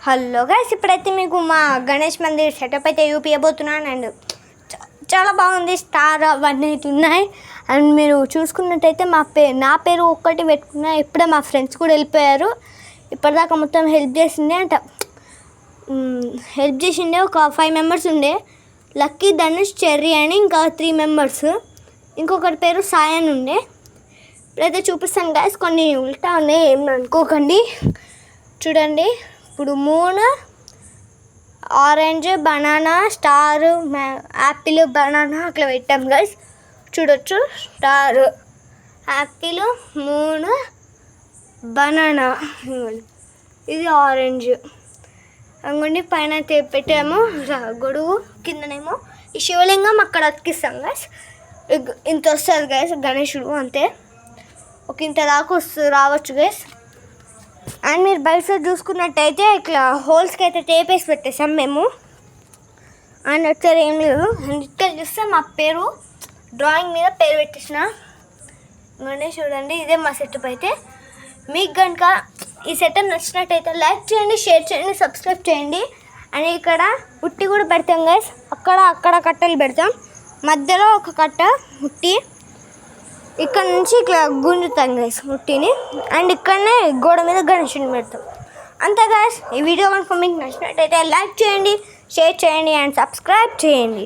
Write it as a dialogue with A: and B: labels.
A: Hello guys, ఇప్పుడైతే మీకు మా గణేష్ మందిర్ సెటప్ అయితే చూపించబోతున్నాను. అండ్ చాలా బాగుంది. స్టార్ అవన్నీ అయితే ఉన్నాయి. అండ్ మీరు చూసుకున్నట్టయితే నా పేరు ఒక్కటి పెట్టుకున్నా. ఇప్పుడే మా ఫ్రెండ్స్ కూడా వెళ్ళిపోయారు. ఇప్పటిదాకా మొత్తం హెల్ప్ చేసిండే ఒక 5 మెంబర్స్ ఉండే. లక్కీ, ధనుష్, చెర్రీ అని ఇంకా 3 మెంబర్స్. ఇంకొకటి పేరు సాయి అని ఉండే. ఇప్పుడైతే చూపిస్తాను గైస్. కొన్ని ఉల్టా ఉన్నాయి, ఏమి అనుకోకండి. చూడండి, ఇప్పుడు moon, orange, banana, star, Apple, banana అట్లా పెట్టాం గైస్. చూడొచ్చు, స్టార్, యాపిల్, మూన్, బనానా, ఇది ఆరెంజ్. అంగండి పైన పెట్టాము గొడుగు, కిందనేమో ఈ శివలింగం అక్కడ అతికిస్తాం గైస్. ఇంత వస్తుంది గైస్ గణేశుడు, అంతే. ఒక ఇంత దాకా రావచ్చు గైస్. అండ్ మీరు బయట చూసుకున్నట్టయితే ఇట్లా హోల్స్కి అయితే టేప్ వేసి పెట్టేసాం మేము. అండ్ వచ్చారు ఏం లేదు. అండ్ ఇక్కడ చూస్తే మా పేరు డ్రాయింగ్ మీద పేరు పెట్టేసిన గణేష్. చూడండి, ఇదే మా సెటప్. అయితే మీకు కనుక ఈ సెటప్ నచ్చినట్టయితే లైక్ చేయండి, షేర్ చేయండి, సబ్స్క్రైబ్ చేయండి. అండ్ ఇక్కడ ఉట్టి కూడా పెడతాం గైస్. అక్కడ కట్టలు పెడతాం, మధ్యలో ఒక కట్ట ఉట్టి, ఇక్కడ నుంచి ఇట్లా గుంజుతాం గైస్ ముట్టిని. అండ్ ఇక్కడనే గోడ మీద గణేశుని పెడతాం, అంతే గైస్. ఈ వీడియో కనుక మీకు నచ్చినట్టయితే లైక్ చేయండి, షేర్ చేయండి అండ్ సబ్స్క్రైబ్ చేయండి.